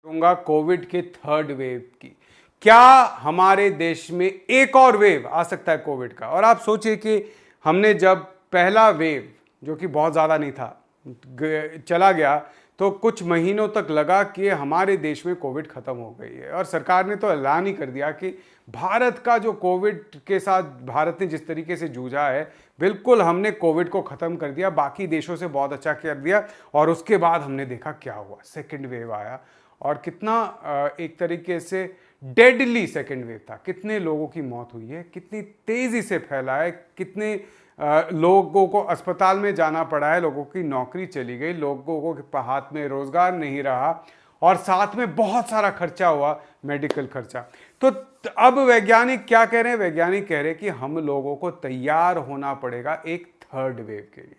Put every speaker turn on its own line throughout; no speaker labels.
कहूंगा कोविड के third wave की। क्या हमारे देश में एक और वेव आ सकता है कोविड का? और आप सोचिए कि हमने जब पहला वेव, जो कि बहुत ज़्यादा नहीं था, चला गया तो कुछ महीनों तक लगा कि हमारे देश में कोविड ख़त्म हो गई है। और सरकार ने तो ऐलान ही कर दिया कि भारत का जो कोविड के साथ भारत ने जिस तरीके से जूझा है, बिल्कुल हमने कोविड को ख़त्म कर दिया, बाकी देशों से बहुत अच्छा कर दिया। और उसके बाद हमने देखा क्या हुआ, सेकेंड वेव आया और कितना एक तरीके से डेडली सेकेंड वेव था। कितने लोगों की मौत हुई है, कितनी तेज़ी से फैला है, कितने लोगों को अस्पताल में जाना पड़ा है, लोगों की नौकरी चली गई, लोगों के हाथ में रोजगार नहीं रहा और साथ में बहुत सारा खर्चा हुआ, मेडिकल खर्चा। तो अब वैज्ञानिक क्या कह रहे हैं? वैज्ञानिक कह रहे हैं कि हम लोगों को तैयार होना पड़ेगा एक थर्ड वेव के लिए।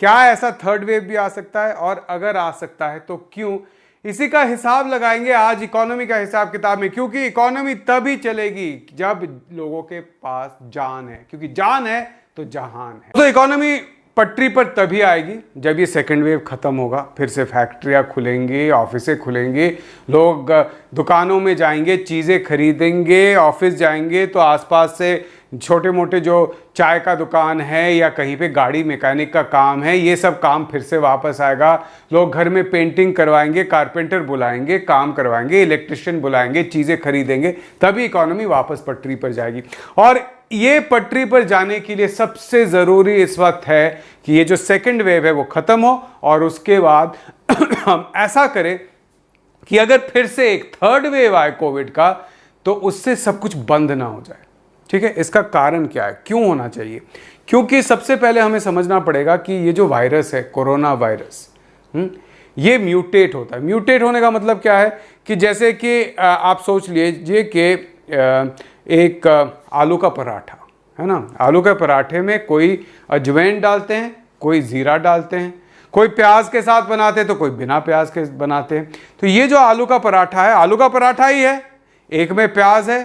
क्या ऐसा थर्ड वेव भी आ सकता है? और अगर आ सकता है तो क्यों? इसी का हिसाब लगाएंगे आज इकोनॉमी का हिसाब किताब में, क्योंकि इकोनॉमी तभी चलेगी जब लोगों के पास जान है, क्योंकि जान है तो जहान है। तो इकोनॉमी पटरी पर तभी आएगी जब ये सेकेंड वेव खत्म होगा, फिर से फैक्ट्रियां खुलेंगी, ऑफिसें खुलेंगी, लोग दुकानों में जाएंगे, चीज़ें खरीदेंगे, ऑफिस जाएंगे तो आसपास से छोटे मोटे जो चाय का दुकान है या कहीं पे गाड़ी मैकेनिक का काम है, ये सब काम फिर से वापस आएगा। लोग घर में पेंटिंग करवाएंगे, कारपेंटर बुलाएंगे, काम करवाएंगे, इलेक्ट्रिशियन बुलाएंगे, चीज़ें खरीदेंगे, तभी इकोनॉमी वापस पटरी पर जाएगी। और ये पटरी पर जाने के लिए सबसे ज़रूरी इस वक्त है कि ये जो सेकेंड वेव है वो ख़त्म हो और उसके बाद हम ऐसा करें कि अगर फिर से एक थर्ड वेव आए कोविड का तो उससे सब कुछ बंद ना हो जाए। ठीक है, इसका कारण क्या है, क्यों होना चाहिए? क्योंकि सबसे पहले हमें समझना पड़ेगा कि ये जो वायरस है, कोरोना वायरस, ये म्यूटेट होता है। म्यूटेट होने का मतलब क्या है कि जैसे कि आप सोच लीजिए कि एक आलू का पराठा है ना, आलू के पराठे में कोई अजवाइन डालते हैं, कोई ज़ीरा डालते हैं, कोई प्याज के साथ बनाते हैं तो कोई बिना प्याज के बनाते हैं। तो ये जो आलू का पराठा है, आलू का पराठा ही है, एक में प्याज है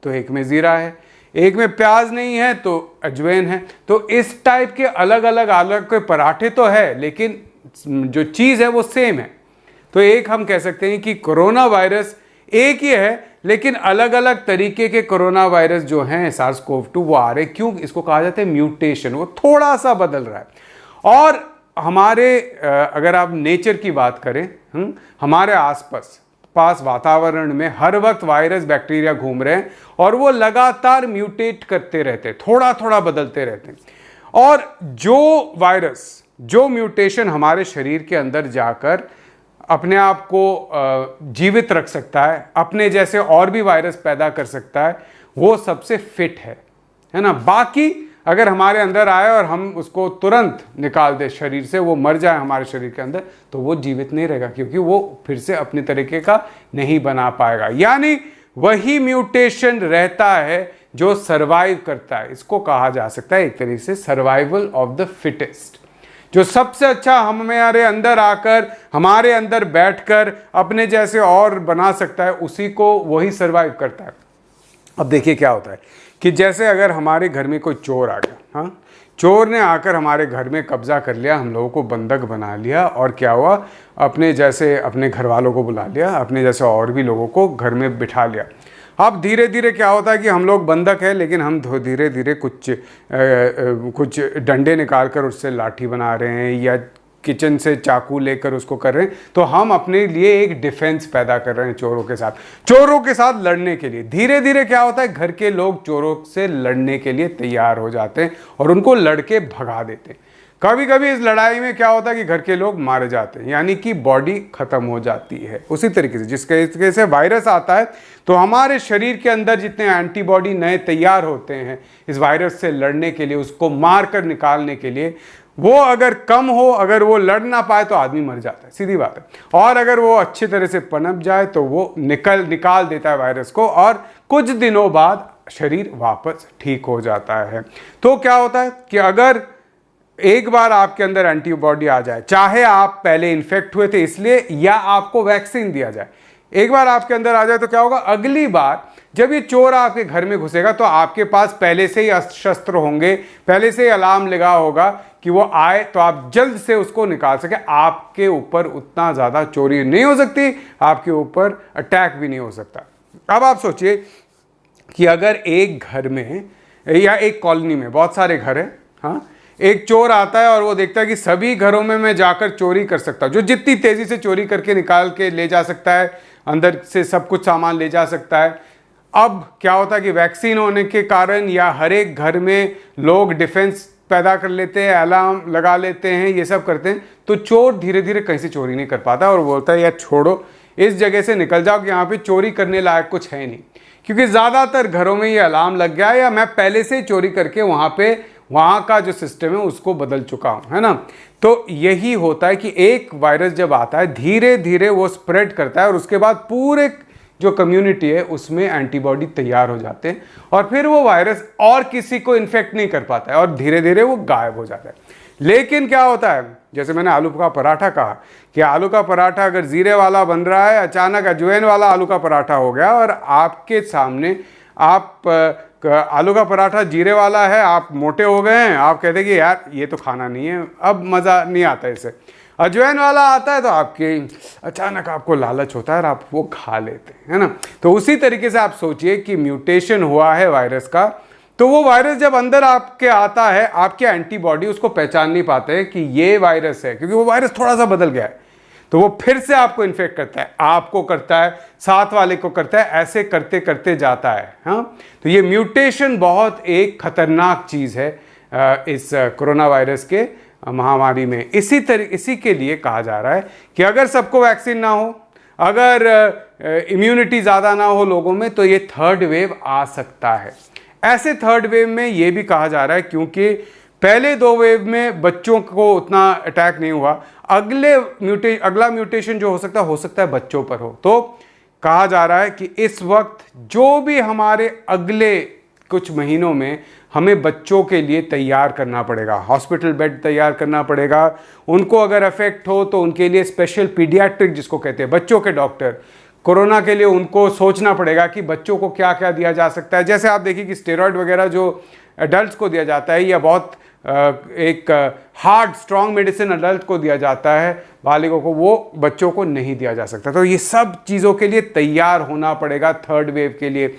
तो एक में ज़ीरा है, एक में प्याज नहीं है तो अजवाइन है। तो इस टाइप के अलग अलग आलू के पराठे तो है, लेकिन जो चीज़ है वो सेम है। तो एक हम कह सकते हैं कि कोरोना वायरस एक ही है, लेकिन अलग अलग तरीके के कोरोना वायरस जो हैं SARS-CoV-2 वो आ रहे। क्यों? इसको कहा जाता है म्यूटेशन, वो थोड़ा सा बदल रहा है। और हमारे अगर आप नेचर की बात करें, हमारे आसपास वातावरण में हर वक्त वायरस बैक्टीरिया घूम रहे हैं और वो लगातार म्यूटेट करते रहते हैं, थोड़ा थोड़ा बदलते रहते हैं। और जो वायरस, जो म्यूटेशन हमारे शरीर के अंदर जाकर अपने आप को जीवित रख सकता है, अपने जैसे और भी वायरस पैदा कर सकता है, वो सबसे फिट है ना। बाकी अगर हमारे अंदर आए और हम उसको तुरंत निकाल दें शरीर से, वो मर जाए हमारे शरीर के अंदर, तो वो जीवित नहीं रहेगा, क्योंकि वो फिर से अपने तरीके का नहीं बना पाएगा। यानी वही म्यूटेशन रहता है जो सर्वाइव करता है। इसको कहा जा सकता है एक तरीके से सर्वाइवल ऑफ द फिटेस्ट। जो सबसे अच्छा हमारे अंदर आकर, हमारे अंदर बैठकर अपने जैसे और बना सकता है, उसी को वही सर्वाइव करता है। अब देखिए क्या होता है कि जैसे अगर हमारे घर में कोई चोर आ गया, हाँ, चोर ने आकर हमारे घर में कब्जा कर लिया, हम लोगों को बंधक बना लिया, और क्या हुआ, अपने जैसे अपने घर वालों को बुला लिया, अपने जैसे और भी लोगों को घर में बिठा लिया। अब धीरे धीरे क्या होता है कि हम लोग बंधक है, लेकिन हम धीरे धीरे कुछ डंडे निकाल कर उससे लाठी बना रहे हैं या किचन से चाकू लेकर उसको कर रहे हैं। तो हम अपने लिए एक डिफेंस पैदा कर रहे हैं चोरों के साथ लड़ने के लिए। धीरे धीरे क्या होता है, घर के लोग चोरों से लड़ने के लिए तैयार हो जाते हैं और उनको लड़के भगा देते हैं। कभी कभी इस लड़ाई में क्या होता है कि घर के लोग मारे जाते हैं, यानी कि बॉडी खत्म हो जाती है। उसी तरीके से जिस तरीके से वायरस आता है तो हमारे शरीर के अंदर जितने एंटीबॉडी नए तैयार होते हैं इस वायरस से लड़ने के लिए, उसको मार कर निकालने के लिए, वो अगर कम हो, अगर वो लड़ ना पाए तो आदमी मर जाता है, सीधी बात है। और अगर वो अच्छी तरह से पनप जाए तो वो निकाल देता है वायरस को, और कुछ दिनों बाद शरीर वापस ठीक हो जाता है। तो क्या होता है कि अगर एक बार आपके अंदर एंटीबॉडी आ जाए, चाहे आप पहले इन्फेक्ट हुए थे इसलिए या आपको वैक्सीन दिया जाए, एक बार आपके अंदर आ जाए तो क्या होगा, अगली बार जब ये चोर आपके घर में घुसेगा तो आपके पास पहले से ही अस्त्र शस्त्र होंगे, पहले से ही अलार्म लगा होगा कि वो आए तो आप जल्द से उसको निकाल सके। आपके ऊपर उतना ज़्यादा चोरी नहीं हो सकती, आपके ऊपर अटैक भी नहीं हो सकता। अब आप सोचिए कि अगर एक घर में या एक कॉलोनी में बहुत सारे घर हैं, हाँ, एक चोर आता है और वो देखता है कि सभी घरों में मैं जाकर चोरी कर सकता हूँ, जो जितनी तेज़ी से चोरी करके निकाल के ले जा सकता है, अंदर से सब कुछ सामान ले जा सकता है। अब क्या होता है कि वैक्सीन होने के कारण या हर एक घर में लोग डिफेंस पैदा कर लेते हैं, अलार्म लगा लेते हैं, ये सब करते हैं, तो चोर धीरे धीरे कहीं से चोरी नहीं कर पाता और बोलता है यार छोड़ो, इस जगह से निकल जाओ कि यहाँ पे चोरी करने लायक कुछ है नहीं, क्योंकि ज़्यादातर घरों में ये अलार्म लग गया है या मैं पहले से ही चोरी करके वहाँ का जो सिस्टम है उसको बदल चुका हूँ, है ना। तो यही होता है कि एक वायरस जब आता है धीरे धीरे वो स्प्रेड करता है और उसके बाद पूरे जो कम्युनिटी है उसमें एंटीबॉडी तैयार हो जाते हैं और फिर वो वायरस और किसी को इन्फेक्ट नहीं कर पाता है और धीरे धीरे वो गायब हो जाता है। लेकिन क्या होता है, जैसे मैंने आलू का पराठा कहा कि आलू का पराठा अगर जीरे वाला बन रहा है, अचानक अजवाइन वाला आलू का पराठा हो गया और आपके सामने आप आलू का पराठा जीरे वाला है, आप मोटे हो गए हैं, आप कहते हैं कि यार ये तो खाना नहीं है, अब मज़ा नहीं आता इसे। अजवाइन वाला आता है तो आपके अचानक आपको लालच होता है और आप वो खा लेते हैं, है ना। तो उसी तरीके से आप सोचिए कि म्यूटेशन हुआ है वायरस का, तो वो वायरस जब अंदर आपके आता है, आपके एंटीबॉडी उसको पहचान नहीं पाते हैं कि ये वायरस है, क्योंकि वो वायरस थोड़ा सा बदल गया है, तो वो फिर से आपको इन्फेक्ट करता है, आपको करता है, साथ वाले को करता है, ऐसे करते करते जाता है। हाँ, तो ये म्यूटेशन बहुत एक खतरनाक चीज़ है इस कोरोना वायरस के महामारी में। इसी के लिए कहा जा रहा है कि अगर सबको वैक्सीन ना हो, अगर इम्यूनिटी ज़्यादा ना हो लोगों में, तो ये थर्ड वेव आ सकता है। ऐसे थर्ड वेव में ये भी कहा जा रहा है क्योंकि पहले दो वेव में बच्चों को उतना अटैक नहीं हुआ, अगला म्यूटेशन जो हो सकता है बच्चों पर हो। तो कहा जा रहा है कि इस वक्त जो भी हमारे अगले कुछ महीनों में हमें बच्चों के लिए तैयार करना पड़ेगा, हॉस्पिटल बेड तैयार करना पड़ेगा। उनको अगर अफेक्ट हो तो उनके लिए स्पेशल पीडियाट्रिक जिसको कहते हैं बच्चों के डॉक्टर, कोरोना के लिए उनको सोचना पड़ेगा कि बच्चों को क्या क्या दिया जा सकता है। जैसे आप देखिए कि स्टेरॉयड वगैरह जो एडल्ट्स को दिया जाता है या बहुत एक हार्ड स्ट्रॉन्ग मेडिसिन अडल्ट को दिया जाता है, बालिगों को, वो बच्चों को नहीं दिया जा सकता। तो ये सब चीज़ों के लिए तैयार होना पड़ेगा थर्ड वेव के लिए।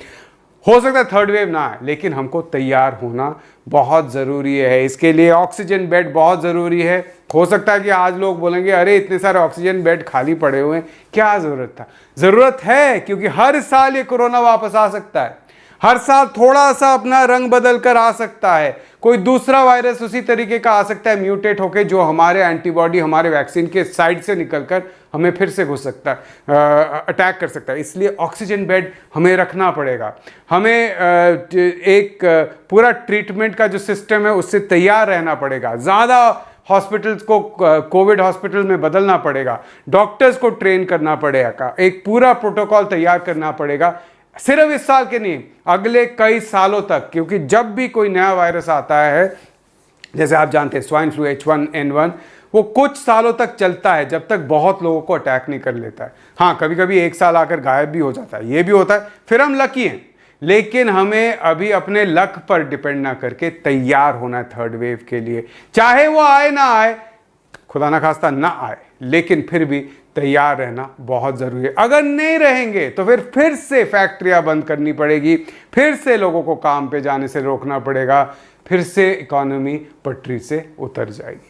हो सकता है थर्ड वेव ना आए, लेकिन हमको तैयार होना बहुत ज़रूरी है। इसके लिए ऑक्सीजन बेड बहुत ज़रूरी है। हो सकता है कि आज लोग बोलेंगे अरे इतने सारे ऑक्सीजन बेड खाली पड़े हुए हैं, क्या ज़रूरत था? ज़रूरत है, क्योंकि हर साल ये कोरोना वापस आ सकता है, हर साल थोड़ा सा अपना रंग बदल कर आ सकता है, कोई दूसरा वायरस उसी तरीके का आ सकता है म्यूटेट होके, जो हमारे एंटीबॉडी हमारे वैक्सीन के साइड से निकलकर हमें फिर से घुस सकता है, अटैक कर सकता है। इसलिए ऑक्सीजन बेड हमें रखना पड़ेगा, हमें एक पूरा ट्रीटमेंट का जो सिस्टम है उससे तैयार रहना पड़ेगा, ज़्यादा हॉस्पिटल्स को कोविड हॉस्पिटल में बदलना पड़ेगा, डॉक्टर्स को ट्रेन करना पड़ेगा, एक पूरा प्रोटोकॉल तैयार करना पड़ेगा, सिर्फ इस साल के नहीं, अगले कई सालों तक। क्योंकि जब भी कोई नया वायरस आता है, जैसे आप जानते हैं स्वाइन फ्लू H1N1, वो कुछ सालों तक चलता है, जब तक बहुत लोगों को अटैक नहीं कर लेता है। हाँ, कभी कभी एक साल आकर गायब भी हो जाता है, ये भी होता है, फिर हम लकी हैं। लेकिन हमें अभी अपने लक पर डिपेंड ना करके तैयार होना है थर्ड वेव के लिए। चाहे वो आए ना आए, खुदा ना खास्ता ना आए, लेकिन फिर भी तैयार रहना बहुत ज़रूरी है। अगर नहीं रहेंगे तो फिर से फैक्ट्रियां बंद करनी पड़ेगी, फिर से लोगों को काम पे जाने से रोकना पड़ेगा, फिर से इकोनॉमी पटरी से उतर जाएगी।